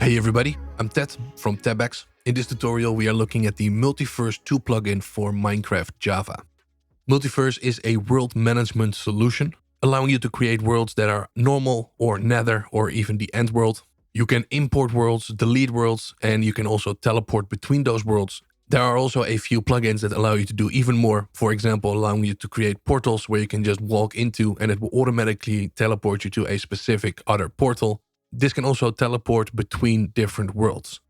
Hey everybody, I'm Ted from Tebex. In this tutorial we are looking at the Multiverse 2 plugin for Minecraft Java. Multiverse is a world management solution, allowing you to create worlds that are normal or nether or even the end world. You can import worlds, delete worlds, and you can also teleport between those worlds. There are also a few plugins that allow you to do even more, for example allowing you to create portals where you can just walk into and it will automatically teleport you to a specific other portal. This can also teleport between different worlds.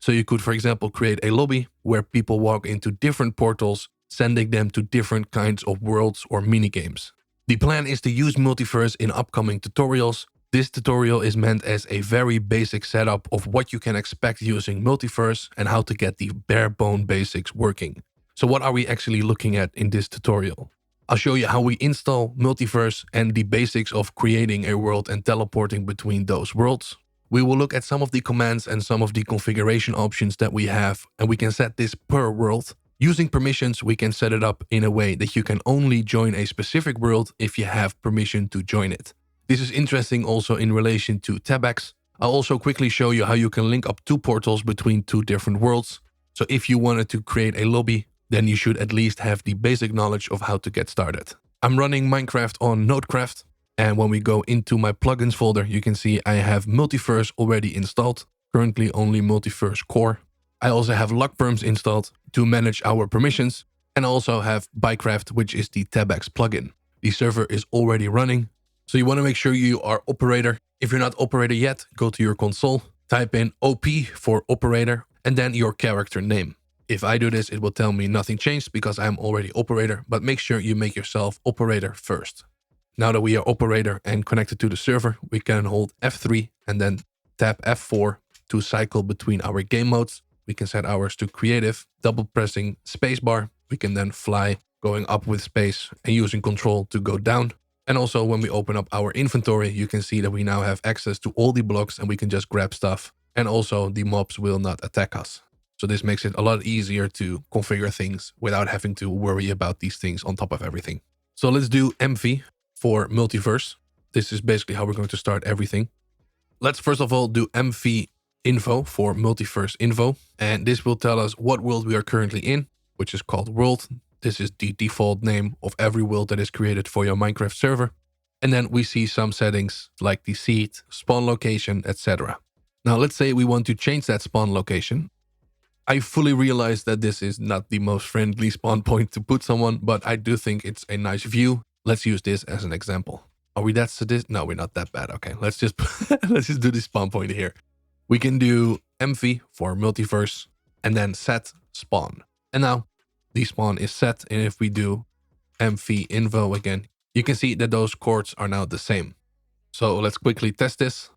So you could, for example, create a lobby where people walk into different portals, sending them to different kinds of worlds or minigames. The plan is to use Multiverse in upcoming tutorials. This tutorial is meant as a very basic setup of what you can expect using Multiverse and how to get the bare bone basics working. So what are we actually looking at in this tutorial? I'll show you how we install Multiverse and the basics of creating a world and teleporting between those worlds. We will look at some of the commands and some of the configuration options that we have, and we can set this per world. Using permissions, we can set it up in a way that you can only join a specific world if you have permission to join it. This is interesting also in relation to Tebex. I'll also quickly show you how you can link up two portals between two different worlds. So if you wanted to create a lobby, then you should at least have the basic knowledge of how to get started. I'm running Minecraft on Nodecraft, and when we go into my plugins folder, you can see I have Multiverse already installed, currently only Multiverse Core. I also have Lockperms installed to manage our permissions, and I also have Bycraft, which is the Tebex plugin. The server is already running, so you want to make sure you are operator. If you're not operator yet, go to your console, type in OP for operator, and then your character name. If I do this, it will tell me nothing changed because I'm already operator, but make sure you make yourself operator first. Now that we are operator and connected to the server, we can hold F3 and then tap F4 to cycle between our game modes. We can set ours to creative, double pressing spacebar. We can then fly, going up with space and using control to go down. And also when we open up our inventory, you can see that we now have access to all the blocks and we can just grab stuff. And also the mobs will not attack us. So this makes it a lot easier to configure things without having to worry about these things on top of everything. So let's do MV for Multiverse. This is basically how we're going to start everything. Let's first of all do MV info for Multiverse info. And this will tell us what world we are currently in, which is called world. This is the default name of every world that is created for your Minecraft server. And then we see some settings like the seed, spawn location, etc. Now let's say we want to change that spawn location. I fully realize that this is not the most friendly spawn point to put someone, but I do think it's a nice view. Let's use this as an example. Are we that sadistic? No, we're not that bad. Okay, let's just do the spawn point here. We can do MV for Multiverse and then set spawn. And now the spawn is set. And if we do MV info again, you can see that those chords are now the same. So let's quickly test this.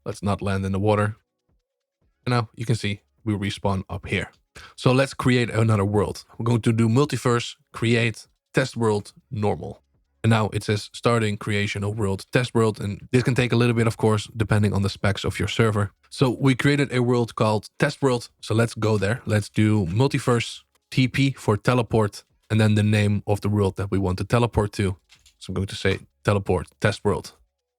Let's not land in the water. And now you can see we respawn up here. So let's create another world. We're going to do Multiverse, create, test world, normal. And now it says starting creation of world, test world. And this can take a little bit, of course, depending on the specs of your server. So we created a world called test world. So let's go there. Let's do Multiverse, TP for teleport, and then the name of the world that we want to teleport to. So I'm going to say teleport, test world.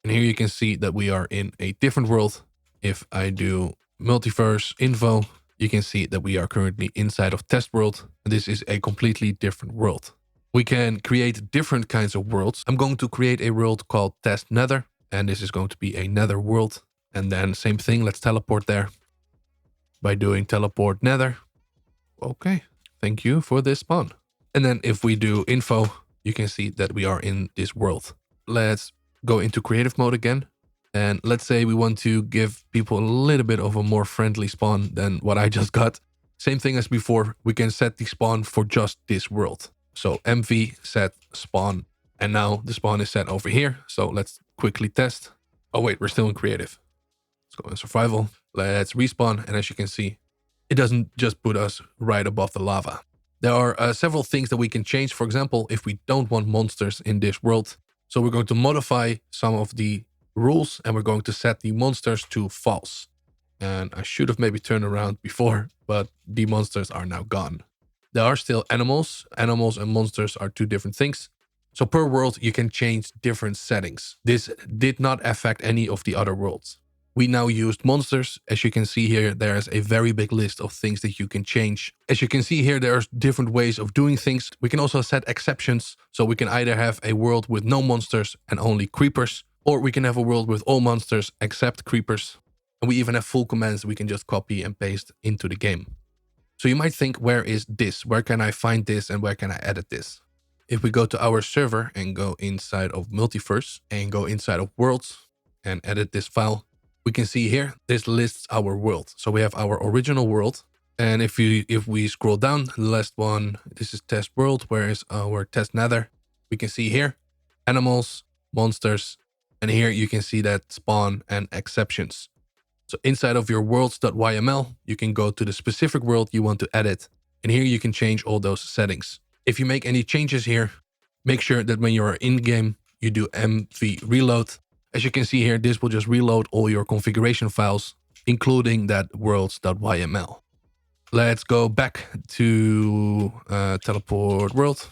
And here you can see that we are in a different world. If I do Multiverse info, you can see that we are currently inside of test world. And this is a completely different world. We can create different kinds of worlds. I'm going to create a world called test nether. And this is going to be a nether world. And then same thing, let's teleport there by doing teleport nether. Okay, thank you for this spawn. And then if we do info, you can see that we are in this world. Let's go into creative mode again. And let's say we want to give people a little bit of a more friendly spawn than what I just got. Same thing as before, we can set the spawn for just this world. So MV set spawn, and now the spawn is set over here. So let's quickly test. Oh wait, we're still in creative. Let's go in survival. Let's respawn, and as you can see, it doesn't just put us right above the lava. There are several things that we can change. For example, if we don't want monsters in this world. So we're going to modify some of the rules and we're going to set the monsters to false. And I should have maybe turned around before, but the monsters are now gone. There are still animals. Animals and monsters are two different things. So per world, you can change different settings. This did not affect any of the other worlds. we now used monsters. As you can see here, there's a very big list of things that you can change. As you can see here, there's different ways of doing things. We can also set exceptions. So we can either have a world with no monsters and only creepers, or we can have a world with all monsters except creepers. And we even have full commands we can just copy and paste into the game. So you might think, where is this? Where can I find this and where can I edit this? If we go to our server and go inside of Multiverse and go inside of worlds and edit this file, we can see here, this lists our world. So we have our original world. And if we scroll down, the last one, this is test world, where is our test nether? We can see here, animals, monsters, and here you can see that spawn and exceptions. So inside of your worlds.yml, you can go to the specific world you want to edit. And here you can change all those settings. If you make any changes here, make sure that when you're in game, you do mv reload. As you can see here, this will just reload all your configuration files, including that worlds.yml. Let's go back to teleport world.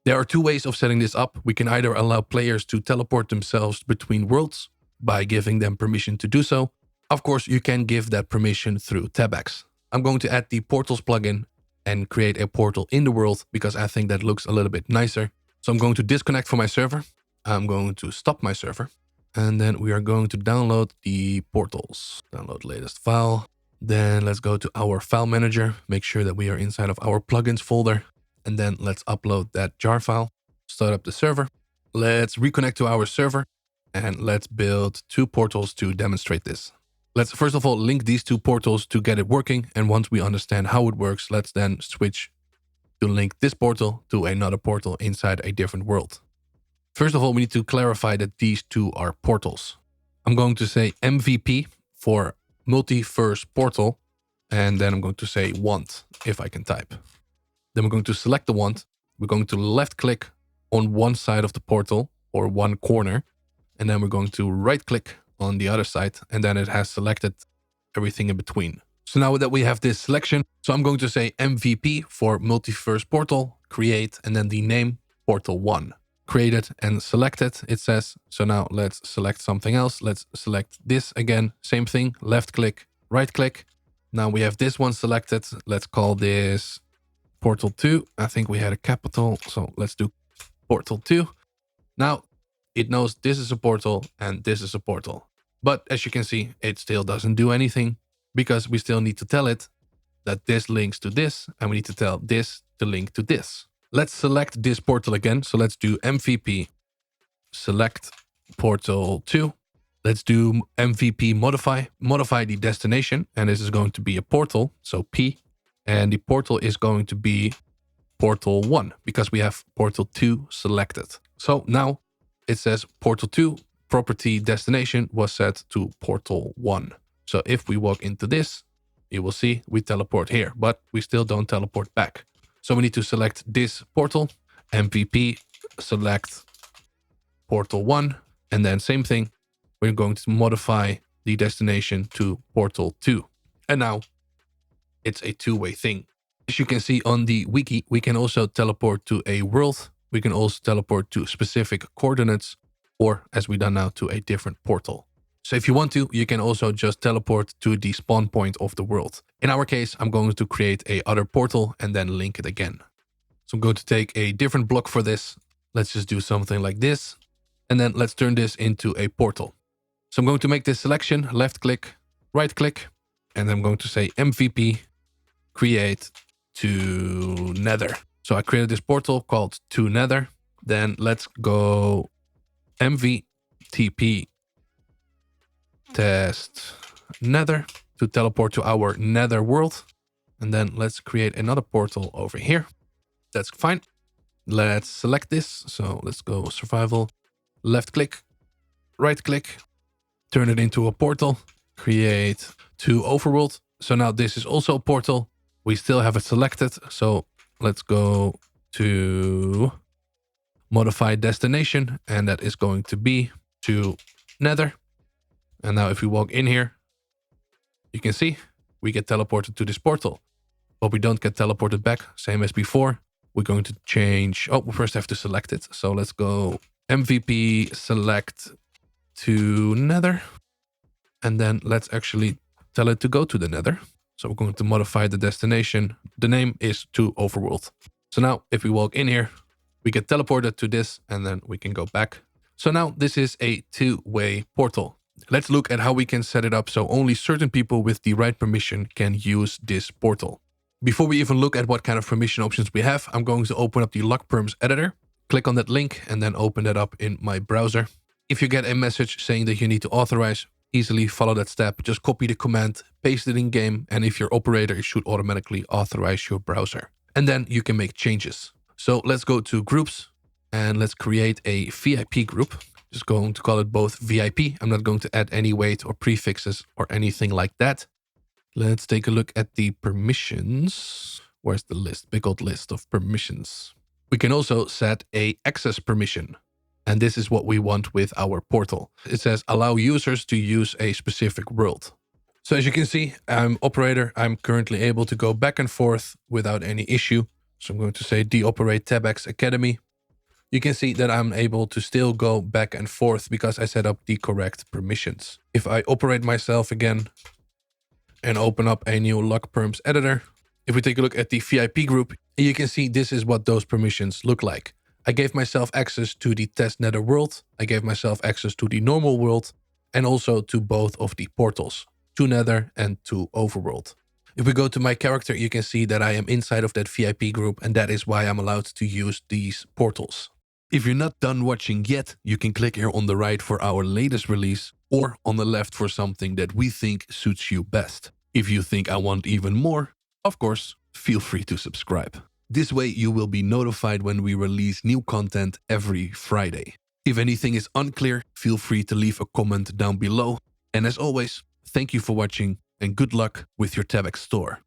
There are two ways of setting this up. We can either allow players to teleport themselves between worlds by giving them permission to do so. Of course, you can give that permission through Tebex. I'm going to add the Portals plugin and create a portal in the world because I think that looks a little bit nicer. So I'm going to disconnect from my server. I'm going to stop my server. And then we are going to download the portals. Download latest file. Then let's go to our file manager. Make sure that we are inside of our plugins folder. And then let's upload that jar file. Start up the server. Let's reconnect to our server. And let's build 2 portals to demonstrate this. Let's first of all link these 2 portals to get it working. And once we understand how it works, let's then switch to link this portal to another portal inside a different world. First of all, we need to clarify that these 2 are portals. I'm going to say MVP for Multiverse Portal. And then I'm going to say want if I can type. Then we're going to select the want. We're going to left click on one side of the portal or one corner. And then we're going to right click on the other side. And then it has selected everything in between. So now that we have this selection, so I'm going to say MVP for Multiverse Portal, create, and then the name Portal 1. Created and selected, it says. So now let's select something else. Let's select this again. Same thing, left click, right click. Now we have this one selected. Let's call this Portal 2. I think we had a capital, so let's do Portal 2. Now it knows this is a portal and this is a portal. But as you can see, it still doesn't do anything because we still need to tell it that this links to this and we need to tell this to link to this. Let's select this portal again. So let's do MVP, select Portal 2. Let's do MVP modify the destination. And this is going to be a portal, so P. And the portal is going to be Portal 1 because we have Portal 2 selected. So now it says Portal 2 property destination was set to Portal 1. So if we walk into this, you will see we teleport here, but we still don't teleport back. So we need to select this portal, MVP, select Portal 1, and then same thing. We're going to modify the destination to Portal 2. And now it's a two-way thing. As you can see on the wiki, we can also teleport to a world. We can also teleport to specific coordinates, or as we done now, to a different portal. So if you want to, you can also just teleport to the spawn point of the world. In our case, I'm going to create a other portal and then link it again. So I'm going to take a different block for this. Let's just do something like this. And then let's turn this into a portal. So I'm going to make this selection, left click, right click, and I'm going to say MVP, create to nether. So I created this portal called to nether. Then let's go MVTP test nether to teleport to our nether world. And then let's create another portal over here. That's fine. Let's select this. So let's go survival, left click, right click, turn it into a portal, create to overworld. So now this is also a portal. We still have it selected. So let's go to modify destination. And that is going to be to nether. And now if we walk in here, you can see we get teleported to this portal, but we don't get teleported back. Same as before. We're going to change. Oh, we first have to select it. So let's go MVP select to nether. And then let's actually tell it to go to the nether. So we're going to modify the destination. The name is to overworld. So now if we walk in here, we get teleported to this and then we can go back. So now this is a two-way portal. Let's look at how we can set it up so only certain people with the right permission can use this portal. Before we even look at what kind of permission options we have, I'm going to open up the LogPerms editor, click on that link and then open that up in my browser. If you get a message saying that you need to authorize, easily follow that step. Just copy the command, paste it in game, and if your operator, it should automatically authorize your browser. And then you can make changes. So let's go to groups and let's create a VIP group. Just going to call it both VIP. I'm not going to add any weight or prefixes or anything like that. Let's take a look at the permissions. Where's the list? Big old list of permissions. We can also set a access permission. And this is what we want with our portal. It says allow users to use a specific world. So as you can see, I'm operator. I'm currently able to go back and forth without any issue. So I'm going to say deoperate Tebex Academy. You can see that I'm able to still go back and forth because I set up the correct permissions. If I operate myself again and open up a new LogPerms editor, if we take a look at the VIP group, you can see this is what those permissions look like. I gave myself access to the test nether world. I gave myself access to the normal world and also to both of the portals, to nether and to overworld. If we go to my character, you can see that I am inside of that VIP group and that is why I'm allowed to use these portals. If you're not done watching yet, you can click here on the right for our latest release or on the left for something that we think suits you best. If you think I want even more, of course, feel free to subscribe. This way you will be notified when we release new content every Friday. If anything is unclear, feel free to leave a comment down below. And as always, thank you for watching and good luck with your Tebex store.